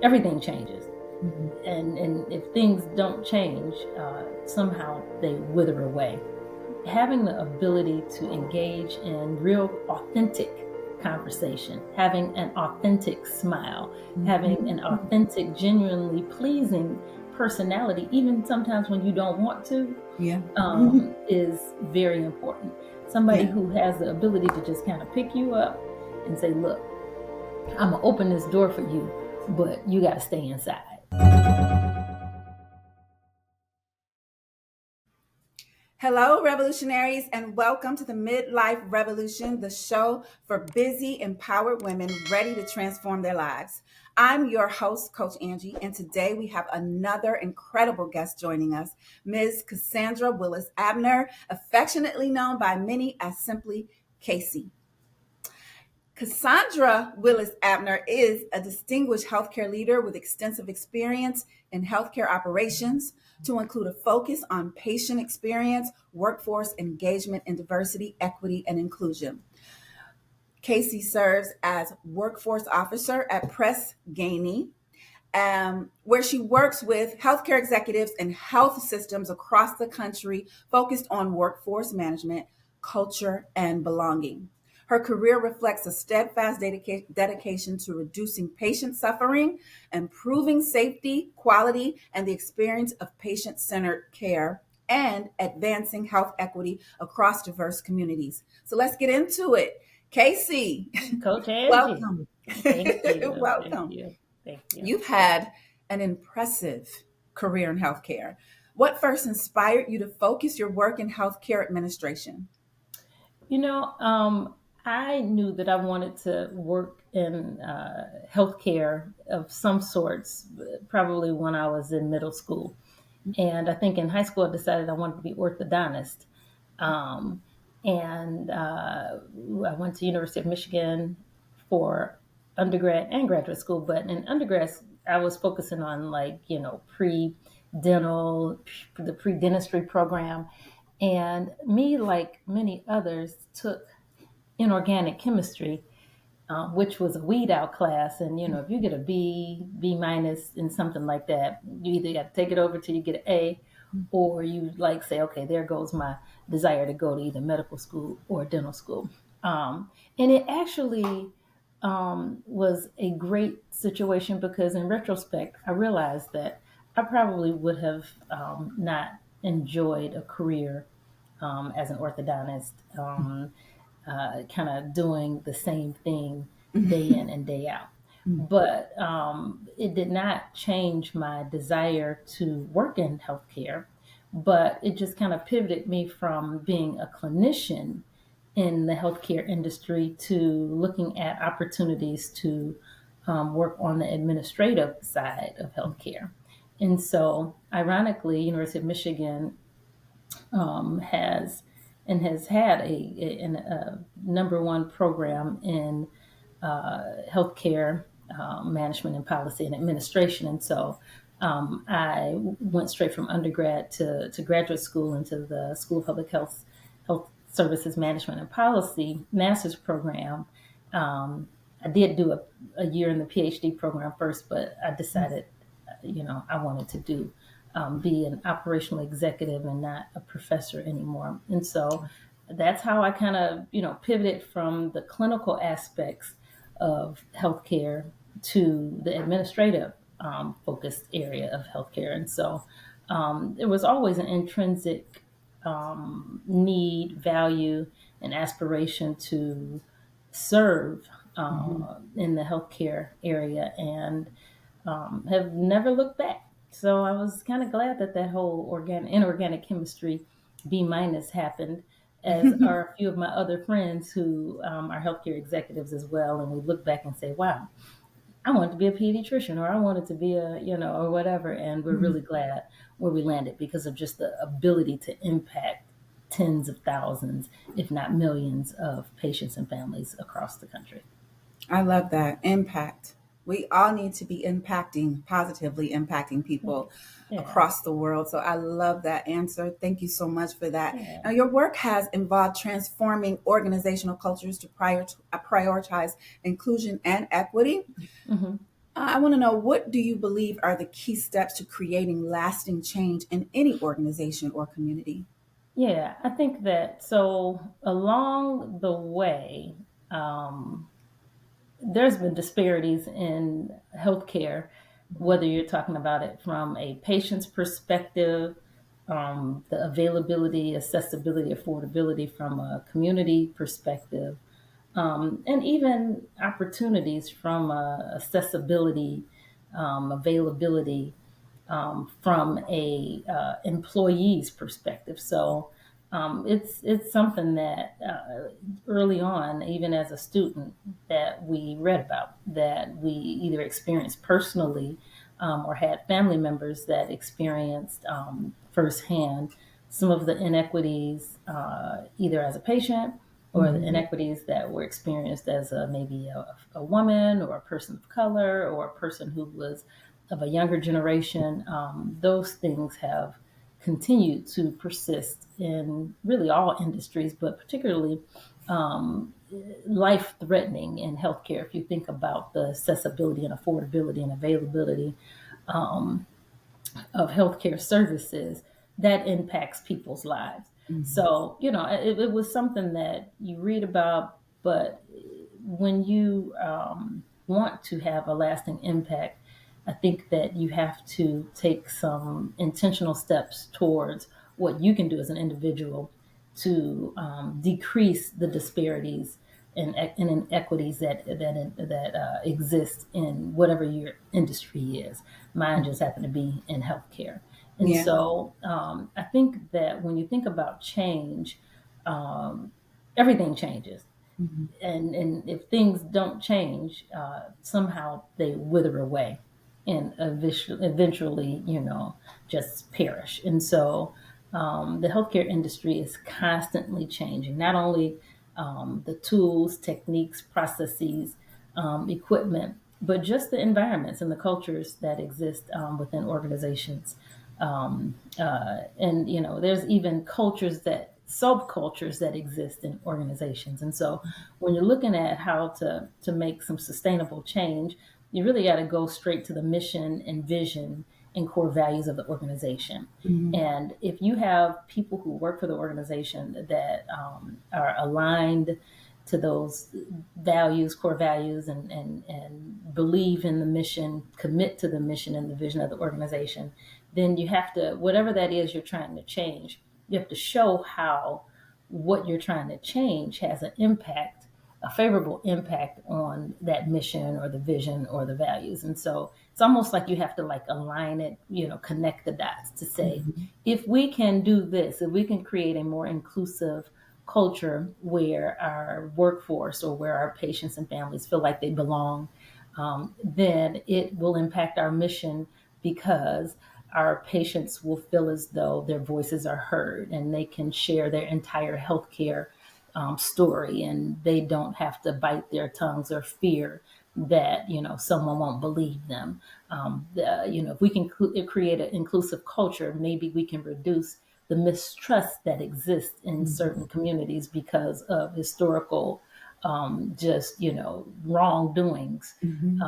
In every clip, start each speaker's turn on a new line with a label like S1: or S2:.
S1: everything changes.
S2: Mhm.
S1: And if things don't change, somehow they wither away. Having the ability to engage in real authentic conversation, having an authentic smile, having an authentic, genuinely pleasing personality, even sometimes when you don't want to,
S2: Yeah.
S1: is very important. Somebody
S2: Yeah.
S1: who has the ability to just kind of pick you up and say, look, I'm going to open this door for you, but you got to stay inside.
S2: Hello, revolutionaries, and welcome to the Midlife Revolution, the show for busy, empowered women ready to transform their lives. I'm your host, Coach Angie, and today we have another incredible guest joining us, Ms. Cassandra Willis-Abner, affectionately known by many as simply Casey. Cassandra Willis-Abner is a distinguished healthcare leader with extensive experience in healthcare operations, to include a focus on patient experience, workforce engagement, and diversity, equity, and inclusion. Casey serves as workforce officer at Press Ganey, where she works with healthcare executives and health systems across the country focused on workforce management, culture, and belonging. Her career reflects a steadfast dedication to reducing patient suffering, improving safety, quality, and the experience of patient-centered care, and advancing health equity across diverse communities. So let's get into it. Casey,
S1: Coach Angie,
S2: welcome.
S1: thank you. Thank
S2: Welcome.
S1: you. Thank you.
S2: You've had an impressive career in healthcare. What first inspired you to focus your work in healthcare administration?
S1: You know, I knew that I wanted to work in healthcare of some sorts, probably when I was in middle school. And I think in high school, I decided I wanted to be orthodontist. Um, and I went to University of Michigan for undergrad and graduate school. But in undergrad, I was focusing on pre-dental, the pre-dentistry program. And me, like many others, took inorganic chemistry, which was a weed out class. And, if you get a B minus in something like that, you either got to take it over till you get an A, or you say, okay, there goes my desire to go to either medical school or dental school. And it actually was a great situation because in retrospect, I realized that I probably would have not enjoyed a career as an orthodontist, kind of doing the same thing day in and day out. But it did not change my desire to work in healthcare, but it just kind of pivoted me from being a clinician in the healthcare industry to looking at opportunities to work on the administrative side of healthcare. And so, ironically, University of Michigan has had a number one program in healthcare management and policy and administration. And so I went straight from undergrad to graduate school into the School of Public Health Services Management and Policy master's program. I did do a year in the PhD program first, but I decided, I wanted to be an operational executive and not a professor anymore. And so that's how I kind of, pivoted from the clinical aspects of healthcare to the administrative focused area of healthcare. And so there was always an intrinsic need, value, and aspiration to serve in the healthcare area, and have never looked back. So I was kind of glad that whole inorganic chemistry B minus happened, as are a few of my other friends who are healthcare executives as well. And we look back and say, wow, I wanted to be a pediatrician, or I wanted to be or whatever. And we're really glad where we landed because of just the ability to impact tens of thousands, if not millions, of patients and families across the country.
S2: I love that. Impact. We all need to be positively impacting people
S1: Yeah.
S2: across the world. So I love that answer. Thank you so much for that.
S1: Yeah.
S2: Now, your work has involved transforming organizational cultures to prioritize inclusion and equity.
S1: Mm-hmm.
S2: I want to know, what do you believe are the key steps to creating lasting change in any organization or community?
S1: Yeah, I think that so along the way, um, there's been disparities in healthcare, whether you're talking about it from a patient's perspective, the availability, accessibility, affordability from a community perspective, and even opportunities from accessibility, availability, from a employee's perspective. So it's something that early on, even as a student, that we read about, that we either experienced personally, or had family members that experienced firsthand some of the inequities, either as a patient or the
S2: Mm-hmm.
S1: inequities that were experienced as maybe a woman or a person of color or a person who was of a younger generation. Those things have continued to persist in really all industries, but particularly life threatening in healthcare. If you think about the accessibility and affordability and availability of healthcare services, that impacts people's lives.
S2: Mm-hmm.
S1: So, it was something that you read about, but when you want to have a lasting impact, I think that you have to take some intentional steps towards what you can do as an individual to decrease the disparities and inequities that exist in whatever your industry is. Mine just happened to be in healthcare, and
S2: Yeah.
S1: so I think that when you think about change, everything changes,
S2: Mm-hmm.
S1: and if things don't change, somehow they wither away and eventually, just perish. And so the healthcare industry is constantly changing, not only the tools, techniques, processes, equipment, but just the environments and the cultures that exist within organizations. And there's even subcultures that exist in organizations. And so when you're looking at how to make some sustainable change, you really got to go straight to the mission and vision and core values of the organization.
S2: Mm-hmm.
S1: And if you have people who work for the organization that are aligned to those values, core values, and believe in the mission, commit to the mission and the vision of the organization, then you have to, whatever that is you're trying to change, you have to show how what you're trying to change has an impact, a favorable impact on that mission or the vision or the values. And so it's almost like you have to like align it, connect the dots to say,
S2: Mm-hmm.
S1: if we can do this, if we can create a more inclusive culture where our workforce or where our patients and families feel like they belong, then it will impact our mission, because our patients will feel as though their voices are heard and they can share their entire healthcare story, and they don't have to bite their tongues or fear that someone won't believe them. If we can create an inclusive culture, maybe we can reduce the mistrust that exists in certain communities because of historical just wrongdoings
S2: Mm-hmm.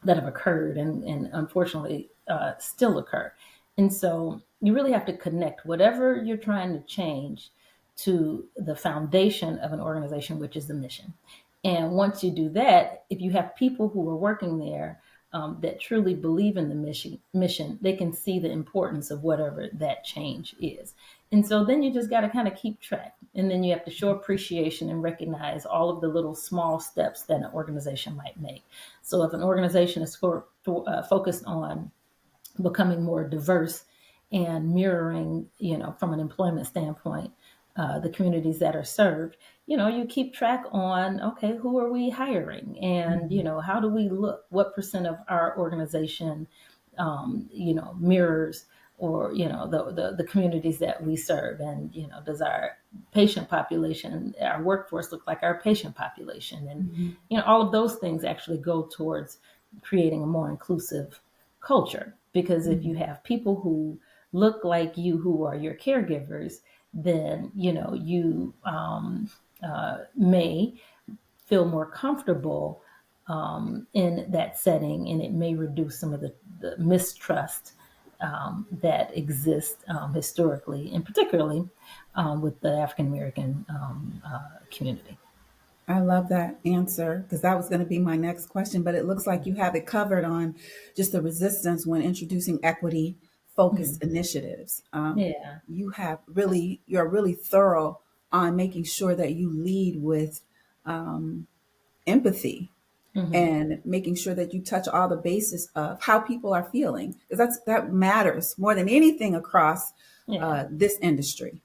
S1: that have occurred and unfortunately still occur. And so you really have to connect whatever you're trying to change to the foundation of an organization, which is the mission. And once you do that, if you have people who are working there that truly believe in the mission, they can see the importance of whatever that change is. And so then you just got to kind of keep track. And then you have to show appreciation and recognize all of the little small steps that an organization might make. So if an organization is focused on becoming more diverse and mirroring, from an employment standpoint, the communities that are served, you keep track on, okay, who are we hiring? And,
S2: Mm-hmm.
S1: how do we look? What percent of our organization, mirrors or, the communities that we serve? And, does our patient population, our workforce look like our patient population? And,
S2: Mm-hmm.
S1: all of those things actually go towards creating a more inclusive culture. Because if you have people who look like you, who are your caregivers, then you may feel more comfortable in that setting, and it may reduce some of the mistrust that exists historically, and particularly with the African American community.
S2: I love that answer because that was going to be my next question, but it looks like you have it covered on just the resistance when introducing equity focused
S1: Mhm.
S2: initiatives.
S1: Yeah.
S2: You're really thorough on making sure that you lead with empathy
S1: Hmm.
S2: and making sure that you touch all the bases of how people are feeling because that matters more than anything across
S1: Yeah.
S2: this industry.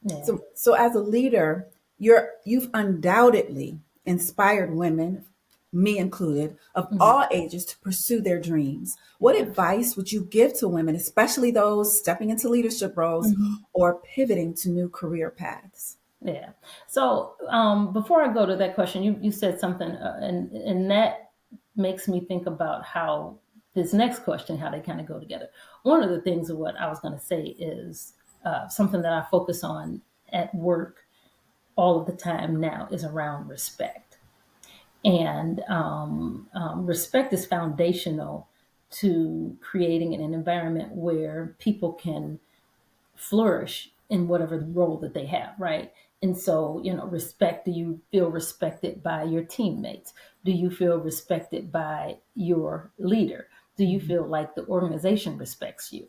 S1: Yeah.
S2: So as a leader, you've undoubtedly inspired women, me included, of
S1: Hmm.
S2: all ages to pursue their dreams. What
S1: Yeah.
S2: advice would you give to women, especially those stepping into leadership roles
S1: Mhm.
S2: or pivoting to new career paths?
S1: Yeah. So before I go to that question, you said something, and that makes me think about how this next question, how they kind of go together. One of the things of what I was going to say is something that I focus on at work all of the time now is around respect, and respect is foundational to creating an environment where people can flourish in whatever role that they have, right? And so, respect, do you feel respected by your teammates? Do you feel respected by your leader? Do you
S2: Mhm,
S1: feel like the organization respects you?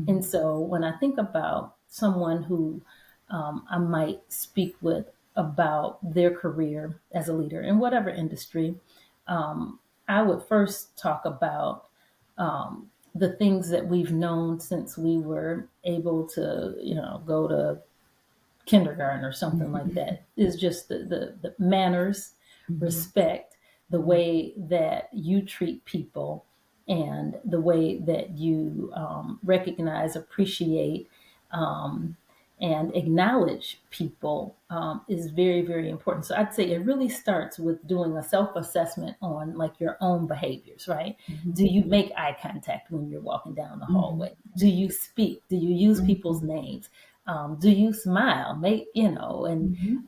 S1: And
S2: mhm,
S1: so, when I think about someone who I might speak with about their career as a leader in whatever industry, I would first talk about the things that we've known since we were able to, go to kindergarten or something like
S2: mhm,
S1: that, is just the manners,
S2: mhm,
S1: respect, the
S2: mhm,
S1: way that you treat people, and the way that you recognize, appreciate, um, and acknowledge people is very, very important. So I'd say it really starts with doing a self-assessment on like your own behaviors, right?
S2: mhm,
S1: Do you make eye contact when you're walking down the
S2: mhm,
S1: hallway? Do you speak? Do you use people's
S2: mhm,
S1: names? Do you smile? Make
S2: mhm,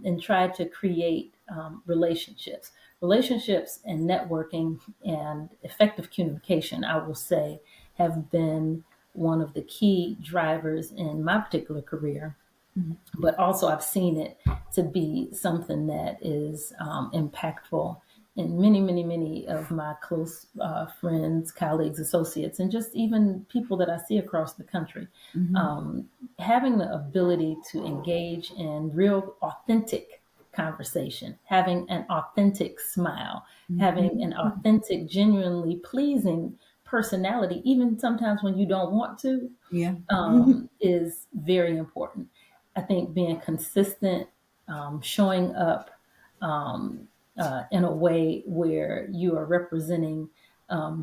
S1: and try to create relationships and networking and effective communication, I will say, have been one of the key drivers in my particular career,
S2: mhm,
S1: but also I've seen it to be something that is impactful in many, many, many of my close friends, colleagues, associates, and just even people that I see across the country.
S2: mhm,
S1: Um, Having the ability to engage in real, authentic conversation, having an authentic smile, having
S2: mhm,
S1: an
S2: mhm.
S1: authentic, genuinely pleasing personality, even sometimes when you don't want to,
S2: Yeah. Mhm,
S1: is very important. I think being consistent, showing up in a way where you are representing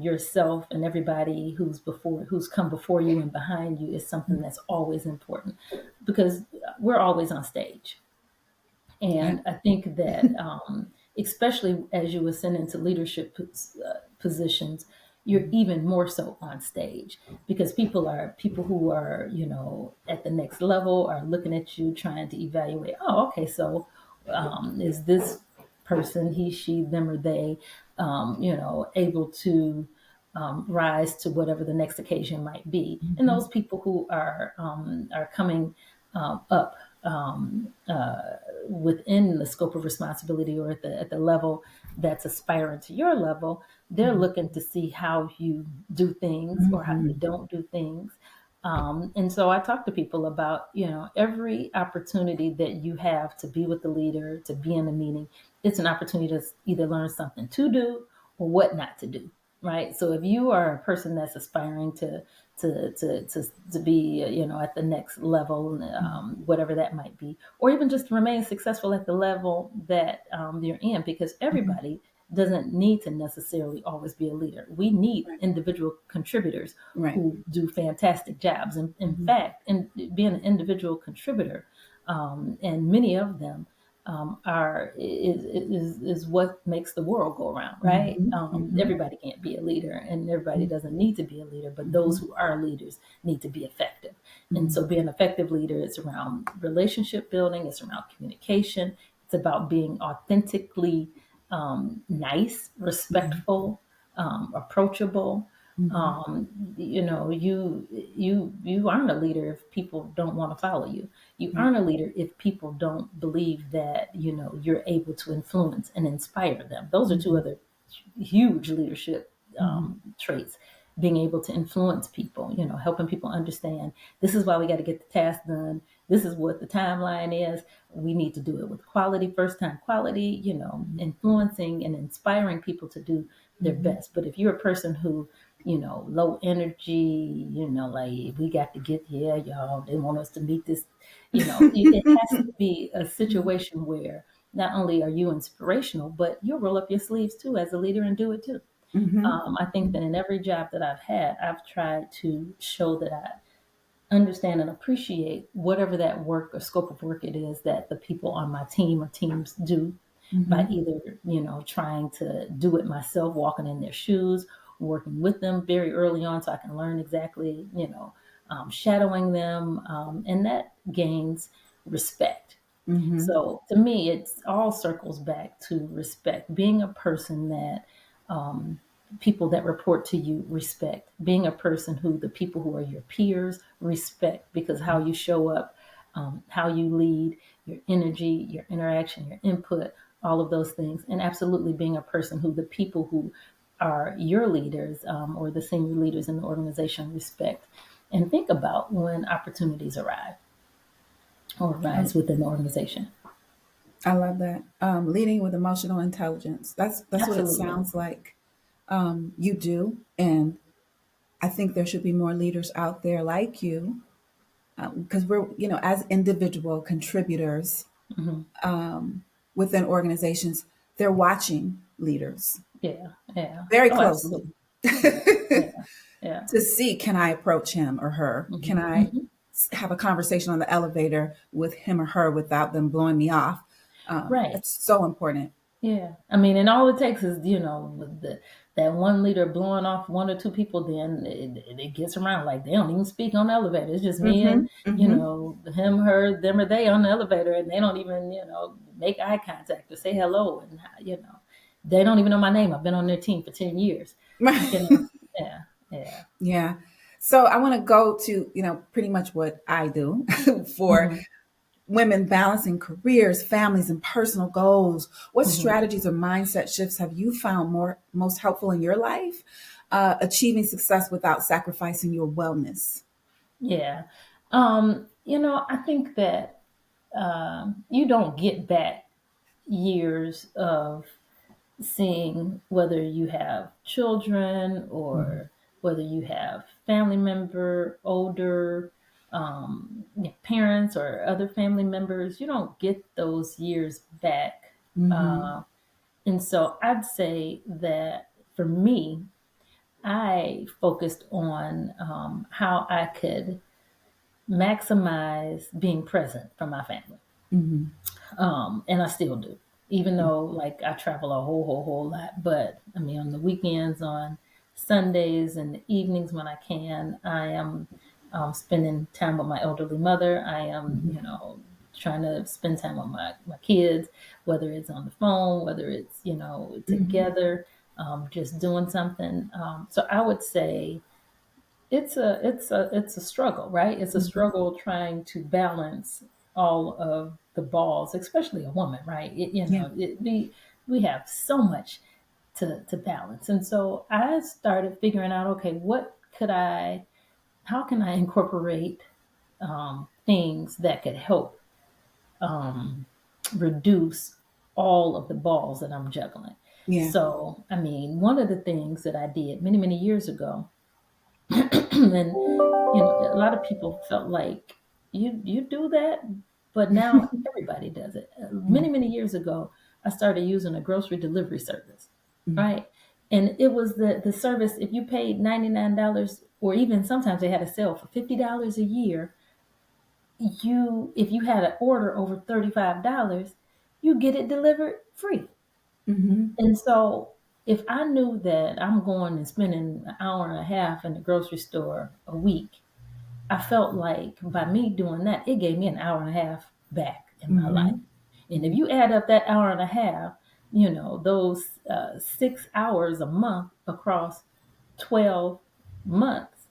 S1: yourself and everybody who's come before you and behind you is something that's always important, because we're always on stage.
S2: yeah.
S1: And I think that, especially as you ascend into leadership positions, you're
S2: Mhm,
S1: even more so on stage, because people who are, at the next level are looking at you, trying to evaluate. Oh, okay, so is this person, he, she, them, or they, able to rise to whatever the next occasion might be? And
S2: mhm,
S1: those people who are coming up within the scope of responsibility, or at the level that's aspiring to your level, they're
S2: mhm,
S1: looking to see how you do things or how you
S2: mhm.
S1: don't do things. And so I talk to people about, every opportunity that you have to be with the leader, to be in a meeting, it's an opportunity to either learn something to do or what not to do. Right. So if you are a person that's aspiring to be, at the next level, whatever that might be, or even just remain successful at the level that you're in, because
S2: Mhm.
S1: everybody doesn't need to necessarily always be a leader. We need
S2: Right.
S1: individual contributors
S2: Right.
S1: who do fantastic jobs. And in
S2: Mhm.
S1: fact, in being an individual contributor, and many of them is what makes the world go around, right?
S2: Mhm. Mhm.
S1: Everybody can't be a leader, and everybody
S2: Mhm.
S1: doesn't need to be a leader, but those
S2: Mhm.
S1: who are leaders need to be effective. And
S2: Mhm.
S1: so, being an effective leader is around relationship building, it's around communication, it's about being authentically nice,
S2: Mm-hmm.
S1: respectful, approachable.
S2: Mm-hmm.
S1: You aren't a leader if people don't want to follow you. You
S2: Yeah.
S1: aren't a leader if people don't believe that you're able to influence and inspire them. Those are two
S2: Mm-hmm.
S1: other huge leadership
S2: Mm-hmm.
S1: traits. Being able to influence people, helping people understand this is why we got to get the task done. This is what the timeline is. We need to do it with quality, first time quality, influencing and inspiring people to do their
S2: Mm-hmm.
S1: best. But if you're a person who, low energy, like we got to get, yeah, y'all, they want us to meet this, it has to be a situation where not only are you inspirational, but you'll roll up your sleeves too as a leader and do it too.
S2: Mm-hmm.
S1: I think that in every job that I've had, I've tried to show that I understand and appreciate whatever that work or scope of work it is that the people on my team or teams do by
S2: Mm-hmm.
S1: either, trying to do it myself, walking in their shoes, working with them very early on so I can learn exactly, shadowing them. And that gains respect.
S2: Mm-hmm.
S1: So to me, it's all circles back to respect, being a person that people that report to you respect, being a person who the people who are your peers respect, because how you show up, how you lead, your energy, your interaction, your input, all of those things. And absolutely being a person who the people who are your leaders or the senior leaders in the organization respect and think about when opportunities arrive or
S2: I,
S1: arise within the organization.
S2: I love that. Leading with emotional intelligence. That's what it
S1: Absolutely.
S2: sounds like you do. And I think there should be more leaders out there like you because we're, as individual contributors
S1: Hmm.
S2: within organizations, they're watching leaders
S1: Yeah, yeah.
S2: very
S1: Oh,
S2: closely
S1: absolutely. Yeah, yeah.
S2: to see, can I approach him or her?
S1: Hmm.
S2: Can I
S1: Hmm.
S2: have a conversation on the elevator with him or her without them blowing me off?
S1: Right.
S2: That's so important.
S1: Yeah. I mean, and all it takes is, that one leader blowing off one or two people, then it gets around. Like they don't even speak on the elevator. It's just me
S2: Mm-hmm.
S1: and,
S2: Mm-hmm.
S1: him, her, them, or they on the elevator, and they don't even, make eye contact or say hello. And, they don't even know my name. I've been on their team for 10 years. Yeah, yeah.
S2: Yeah. So I want to go to, pretty much what I do for
S1: Hmm.
S2: women balancing careers, families, and personal goals. What
S1: Hmm.
S2: strategies or mindset shifts have you found most helpful in your life, achieving success without sacrificing your wellness?
S1: Yeah. I think that you don't get back years of seeing whether you have children
S2: Mm-hmm.
S1: or whether you have family member, older parents or other family members. You don't get those years back.
S2: Mm-hmm.
S1: Uh, and so I'd say that for me, I focused on how I could maximize being present for my family.
S2: Mm-hmm.
S1: And I still do, even though like I travel a whole lot. But I mean, on the weekends, on Sundays, and the evenings when I can, I am spending time with my elderly mother. I am,
S2: Mm-hmm.
S1: trying to spend time with my kids, whether it's on the phone, whether it's
S2: Mm-hmm.
S1: together, just doing something. So I would say it's a struggle, right? It's a
S2: Mm-hmm.
S1: struggle trying to balance all of the balls, especially a woman, right?
S2: Yeah.
S1: We have so much to balance, and so I started figuring out, okay, how can I incorporate things that could help um, reduce all of the balls that I'm juggling.
S2: Yeah.
S1: So, I mean, one of the things that I did many years ago, and a lot of people felt like you do that, but now everybody does it. Many years ago, I started using a grocery delivery service,
S2: Mm-hmm.
S1: right? And it was the service. If you paid $99, or even sometimes they had a sale for $50 a year, if you had an order over $35, you get it delivered free.
S2: Mm-hmm.
S1: And so if I knew that I'm going and spending an hour and a half in the grocery store a week, I felt like by me doing that, it gave me an hour and a half back in my life.
S2: Mm-hmm.
S1: And if you add up that hour and a half, those 6 hours a month across 12 months,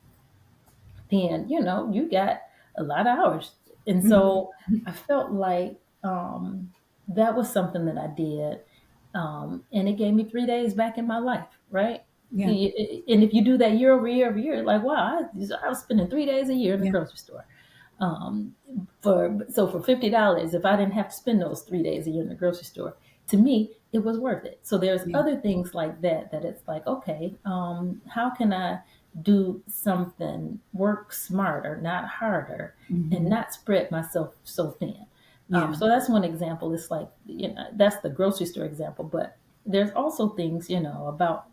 S1: then you got a lot of hours. And
S2: Mhm.
S1: so I felt like that was something that I did, and it gave me 3 days back in my life, right?
S2: Yeah.
S1: And if you do that year over year, like wow, I was spending 3 days a year in the
S2: Yeah.
S1: grocery store. Um, for $50, if I didn't have to spend those 3 days a year in the grocery store, to me it was worth it. So there's
S2: Yeah.
S1: other things like that it's like, okay, how can I do something, work smarter, not harder, and
S2: Mhm.
S1: not spread myself so thin.
S2: Yeah.
S1: So that's one example. It's like, that's the grocery store example, but there's also things, about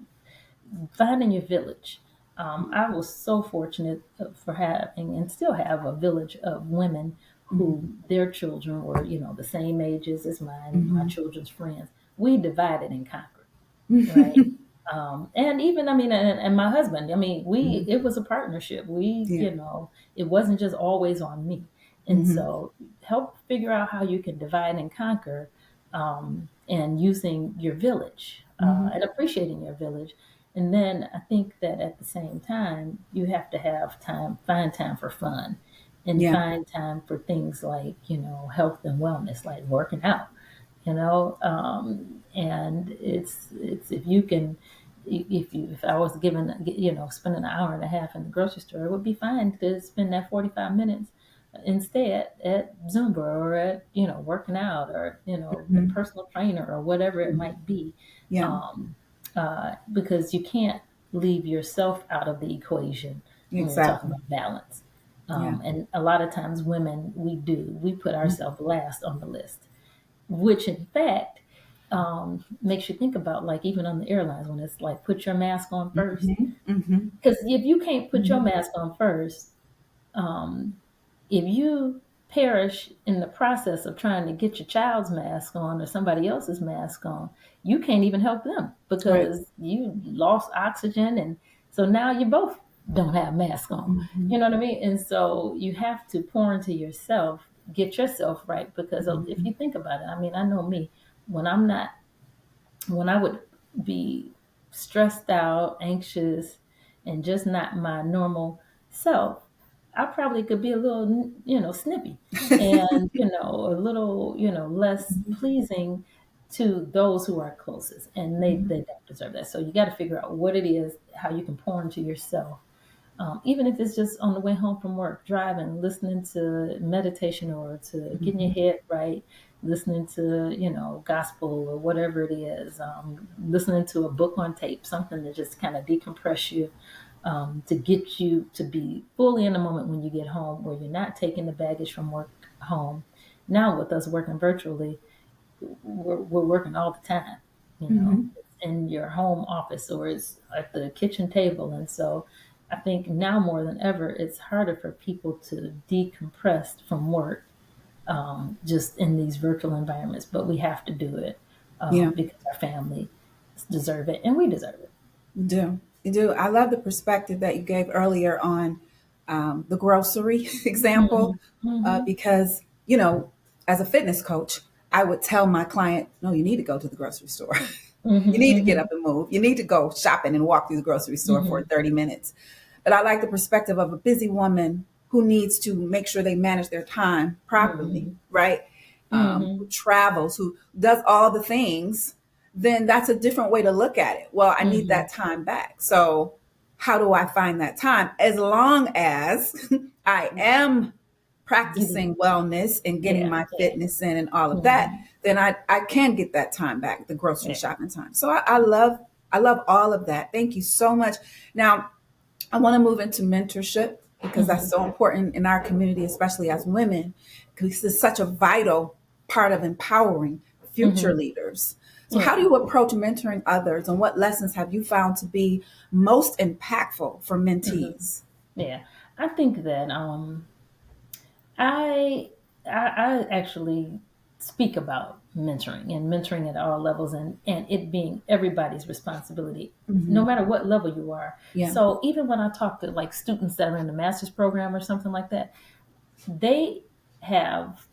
S1: finding your village. I was so fortunate for having and still have a village of women who
S2: Mhm.
S1: their children were, the same ages as mine, my
S2: Mhm.
S1: children's friends. We divided and conquered, right? And even, I mean, and my husband, I mean,
S2: Mhm.
S1: it was a partnership.
S2: Yeah.
S1: It wasn't just always on me. And
S2: Mhm.
S1: so help figure out how you can divide and conquer, and using your village,
S2: Mhm.
S1: and appreciating your village. And then I think that at the same time, you have to have time, find time for fun and
S2: Yeah.
S1: find time for things like, health and wellness, like working out, and it's if you can, if I was given, spending an hour and a half in the grocery store, it would be fine to spend that 45 minutes instead at Zumba, or at, working out, or, a
S2: Mhm.
S1: personal trainer, or whatever it
S2: Mhm.
S1: might be.
S2: Yeah.
S1: Because you can't leave yourself out of the equation when we're talking
S2: Exactly.
S1: about balance.
S2: Yeah.
S1: And a lot of times women, we put
S2: Mhm.
S1: ourselves last on the list, which in fact makes you think about, like, even on the airlines, when it's like, put your mask on first.
S2: Mhm. Mhm.
S1: Because if you can't put your
S2: Mhm.
S1: mask on first, um, if you perish in the process of trying to get your child's mask on or somebody else's mask on, you can't even help them
S2: Right.
S1: because you lost oxygen. And so now you both don't have masks on. You
S2: Mhm.
S1: know what I mean? And so you have to pour into yourself, get yourself right. Because if
S2: Mhm.
S1: you think about it, I mean, I know me, when I'm not, when I would be stressed out, anxious, and just not my normal self, I probably could be a little, snippy, and, a little, less
S2: Mhm.
S1: pleasing to those who are closest, and
S2: Mhm.
S1: they don't deserve that. So you got to figure out what it is, how you can pour into yourself, even if it's just on the way home from work, driving, listening to meditation, or to getting your
S2: Mhm.
S1: head right, listening to, gospel or whatever it is, listening to a book on tape, something to just kind of decompress you, to get you to be fully in the moment when you get home, where you're not taking the baggage from work home. Now, with us working virtually, we're working all the time,
S2: Mhm.
S1: it's in your home office, or it's at the kitchen table. And so I think now more than ever, it's harder for people to decompress from work, just in these virtual environments, but we have to do it,
S2: Yeah.
S1: because our family deserve it and we deserve it.
S2: You do. You do. I love the perspective that you gave earlier on the grocery example,
S1: Hmm. Hmm.
S2: because, as a fitness coach, I would tell my client, no, you need to go to the grocery store. You need to get
S1: Hmm.
S2: up and move. You need to go shopping and walk through the grocery store for
S1: Hmm.
S2: 30 minutes. But I like the perspective of a busy woman who needs to make sure they manage their time properly,
S1: Hmm.
S2: right? Who
S1: Hmm.
S2: travels, who does all the things, then that's a different way to look at it. Well, I need
S1: Hmm.
S2: that time back. So, how do I find that time? As long as I am practicing wellness and getting
S1: Yeah,
S2: my
S1: yeah.
S2: fitness in and all of that,
S1: Hmm.
S2: then I can get that time back, the grocery
S1: Yeah.
S2: shopping time. So I love all of that. Thank you so much. Now I want to move into mentorship because that's
S1: Hmm.
S2: so important in our community, especially as women, because it's such a vital part of empowering future
S1: Hmm.
S2: leaders. So, how do
S1: Yeah.
S2: you approach mentoring others, and what lessons have you found to be most impactful for
S1: Hmm.
S2: mentees?
S1: Yeah. I think that I, I actually speak about mentoring at all levels, and it being everybody's responsibility, no
S2: Hmm.
S1: matter what level you are.
S2: Yeah.
S1: So even when I talk to, like, students that are in the master's program or something like that, they have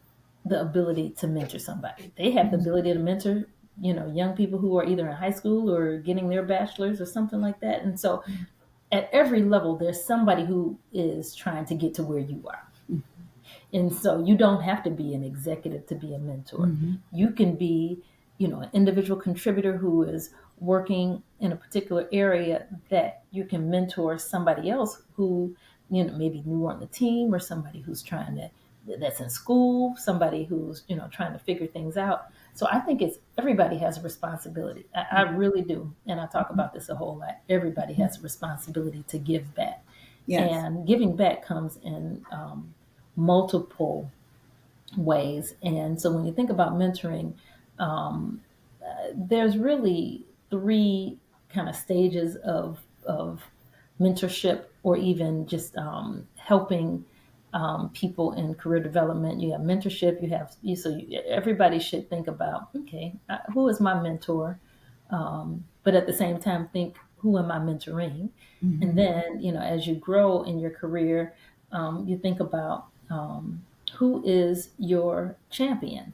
S1: the ability to mentor somebody. They have the
S2: Hmm.
S1: ability to mentor young people who are either in high school or getting their bachelor's or something like that. And so at every level, there's somebody who is trying to get to where you are. And so you don't have to be an executive to be a mentor. You can be, an individual contributor who is working in a particular area that you can mentor somebody else who, maybe new on the team, or somebody who's that's in school, somebody who's, trying to figure things out. So I think everybody has a responsibility. I really do. And I talk about this a whole lot. Everybody has a responsibility to give back.
S2: Yes.
S1: And giving back comes in multiple ways. And so when you think about mentoring, there's really three kind of stages of mentorship, or even just helping people in career development. You have mentorship. Everybody should think about, okay, who is my mentor? But at the same time, think, who am I mentoring? And then, as you grow in your career, you think about who is your champion.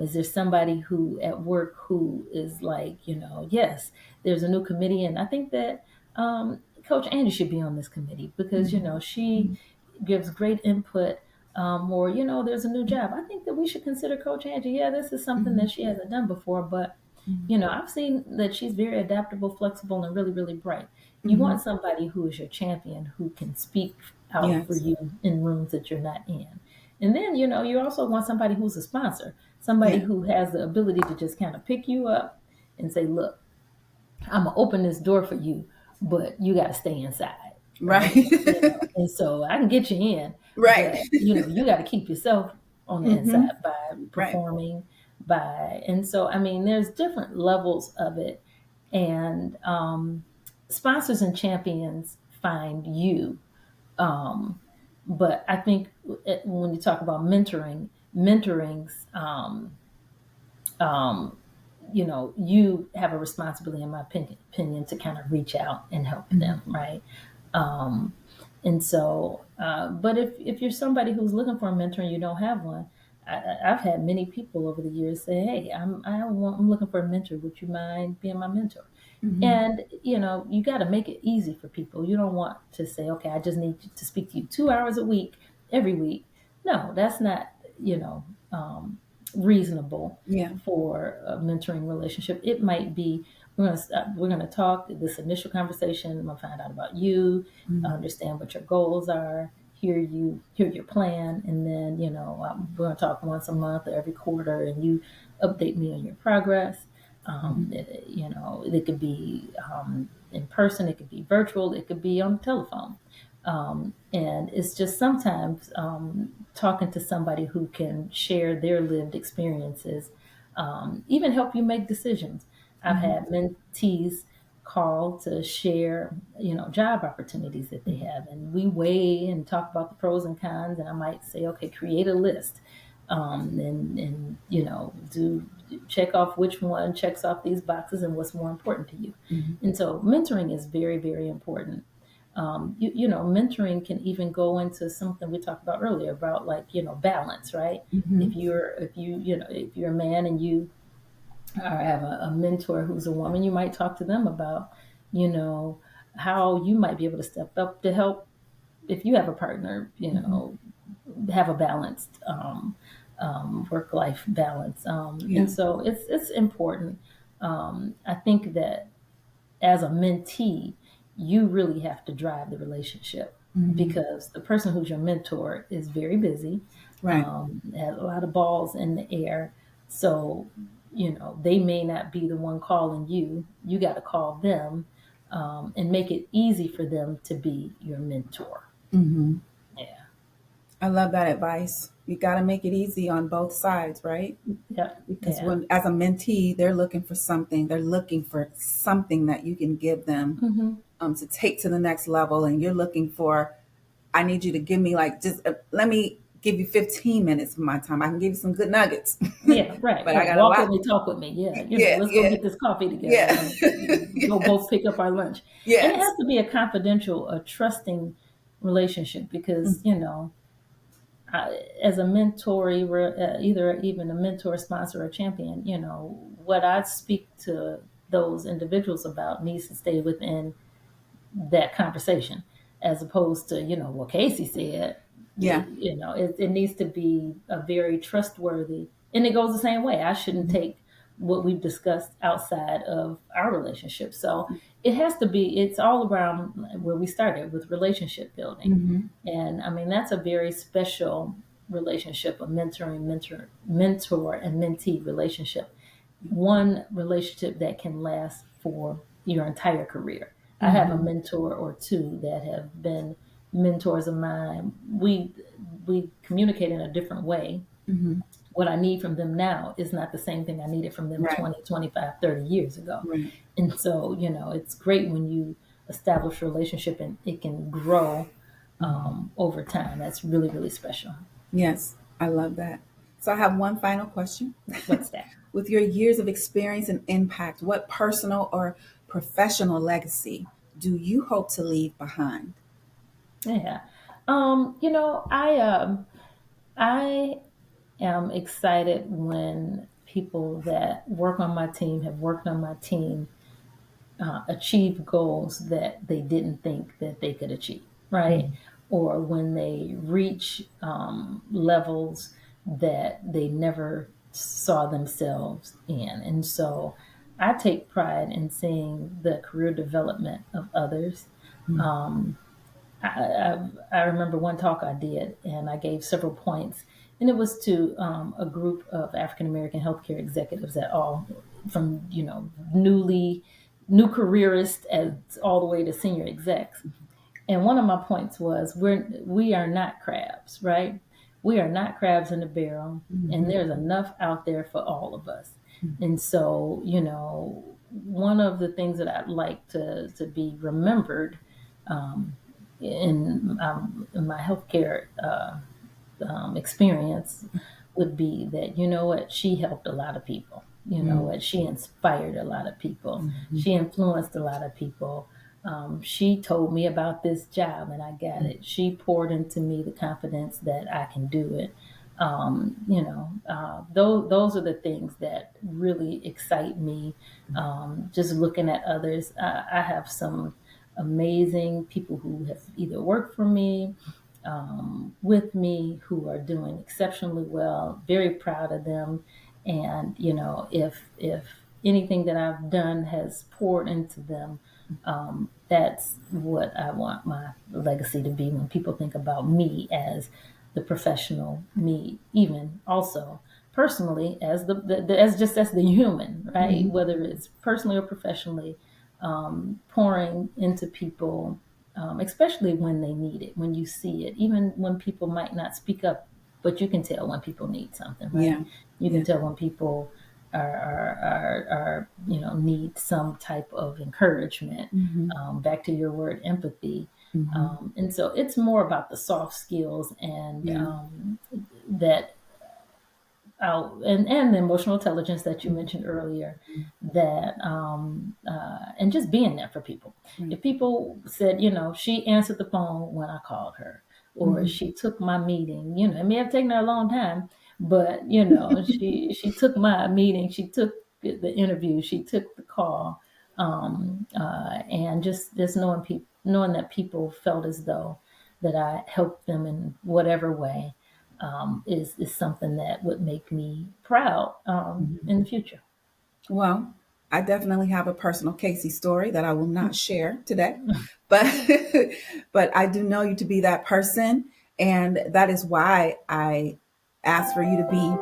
S1: Is there somebody who at work who is like, yes, there's a new committee, and I think that Coach Angie should be on this committee because, she gives great input. Or, there's a new job. I think that we should consider Coach Angie. Yeah, this is something that she hasn't done before, but, I've seen that she's very adaptable, flexible, and really, really bright. You want somebody who is your champion, who can speak out for you in rooms that you're not in. And then, you also want somebody who's a sponsor, somebody who has the ability to just kind of pick you up and say, look, I'm going to open this door for you, but you got to stay inside.
S2: Right.
S1: And so I can get you in.
S2: Right.
S1: But, you got to keep yourself on the inside by performing, and so, there's different levels of it. And sponsors and champions find you. But I think when you talk about mentorings, you have a responsibility, in my opinion, to kind of reach out and help them, right? And so, but if you're somebody who's looking for a mentor and you don't have one, I've had many people over the years say, "Hey, I'm looking for a mentor. Would you mind being my mentor?" And you got to make it easy for people. You don't want to say, "Okay, I just need to speak to you 2 hours a week, every week." No, that's not reasonable for a mentoring relationship. It might be, we're gonna talk this initial conversation. I'm gonna find out about you, understand what your goals are, hear your plan, and then we're gonna talk once a month or every quarter, and you update me on your progress. It could be in person, it could be virtual, it could be on the telephone. And it's just sometimes talking to somebody who can share their lived experiences, even help you make decisions. I've had mentees call to share, job opportunities that they have, and we weigh and talk about the pros and cons. And I might say, okay, create a list, and do check off which one checks off these boxes and what's more important to you. And so mentoring is very, very important. Mentoring can even go into something we talked about earlier about balance, right? If you're a man and you have a mentor who's a woman, you might talk to them about, how you might be able to step up to help if you have a partner, have a balanced work-life balance. And so it's important. I think that as a mentee, you really have to drive the relationship because the person who's your mentor is very busy, has a lot of balls in the air. So, they may not be the one calling you. You got to call them and make it easy for them to be your mentor. Yeah.
S2: I love that advice. You got to make it easy on both sides, right?
S1: Yeah.
S2: Because as a mentee, they're looking for something. They're looking for something that you can give them to take to the next level. And you're looking for, I need you to give me let me give you 15 minutes of my time. I can give you some good nuggets.
S1: Yeah, right.
S2: But I got
S1: walk with me, talk with me. Yeah. Let's go get this coffee together.
S2: Yeah.
S1: Go both pick up our lunch.
S2: Yes.
S1: And it has to be a confidential, a trusting relationship because, as a mentor, either even a mentor, sponsor, or champion, what I speak to those individuals about needs to stay within that conversation, as opposed to, what Casey said.
S2: Yeah.
S1: It needs to be a very trustworthy, and it goes the same way. I shouldn't take what we've discussed outside of our relationship. So it's all around where we started with relationship building.
S2: Mm-hmm.
S1: And I mean, that's a very special relationship, a mentor and mentee relationship. One relationship that can last for your entire career. I have a
S2: Mm-hmm.
S1: mentor or two that have been mentors of mine. We communicate in a different way.
S2: Mm-hmm.
S1: What I need from them now is not the same thing I needed from them
S2: Right.
S1: 20, 25, 30 years ago.
S2: Right.
S1: And so, it's great when you establish a relationship and it can grow over time. That's really, really special.
S2: Yes, I love that. So I have one final question.
S1: What's that?
S2: With your years of experience and impact, what personal or professional legacy do you hope to leave behind?
S1: Yeah. I am excited when people that work on my team have worked on my team achieve goals that they didn't think that they could achieve, right? Or when they reach levels that they never saw themselves in. And so I take pride in seeing the career development of others. I remember one talk I did, and I gave several points, and it was to a group of African American healthcare executives that all from new careerists as all the way to senior execs. And one of my points was we are not crabs, right? We are not crabs in the barrel, and
S2: Mm-hmm.
S1: there's enough out there for all of us. And so, one of the things that I'd like to be remembered in my healthcare experience would be that, what, she helped a lot of people. What, she inspired a lot of people.
S2: Mm-hmm.
S1: She influenced a lot of people. She told me about this job and I got it. She poured into me the confidence that I can do it. Those are the things that really excite me. Just looking at others, I have some amazing people who have either worked for me, with me, who are doing exceptionally well. Very proud of them. And if anything that I've done has poured into them, that's what I want my legacy to be when people think about me as the professional, me even also personally as as the human, right?
S2: Mm-hmm.
S1: Whether it's personally or professionally, pouring into people, especially when they need it, when you see it, even when people might not speak up, but you can tell when people need something, right?
S2: Yeah.
S1: You
S2: Yeah.
S1: can tell when people are need some type of encouragement.
S2: Mm-hmm.
S1: Back to your word, empathy.
S2: Mm-hmm.
S1: And so it's more about the soft skills and
S2: Yeah.
S1: that and the emotional intelligence that you mentioned earlier, that and just being there for people.
S2: Right.
S1: If people said, she answered the phone when I called her, or
S2: Mm-hmm.
S1: she took my meeting, it may have taken her a long time, but she took my meeting, she took the interview, she took the call, and just knowing that people felt as though that I helped them in whatever way, is something that would make me proud in the future.
S2: Well, I definitely have a personal Casey story that I will not share today, but but I do know you to be that person, and that is why I asked for you to be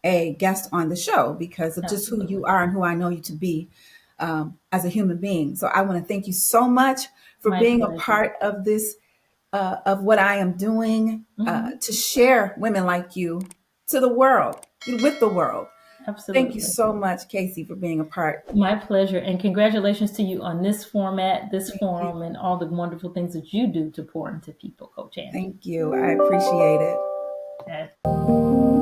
S2: a guest on the show because of just who you
S1: Absolutely.
S2: are and who I know you to be as a human being. So I want to thank you so much for
S1: My
S2: being a
S1: pleasure.
S2: part of this, of what I am doing
S1: Hmm.
S2: to share women like you to the world, with the world. Thank you
S1: Absolutely.
S2: so much, Casey, for being a part.
S1: My pleasure. And congratulations to you on this format, this
S2: Thank you.
S1: forum, and all the wonderful things that you do to pour into people, Coach Angie.
S2: Thank you. I appreciate it.
S1: Uh,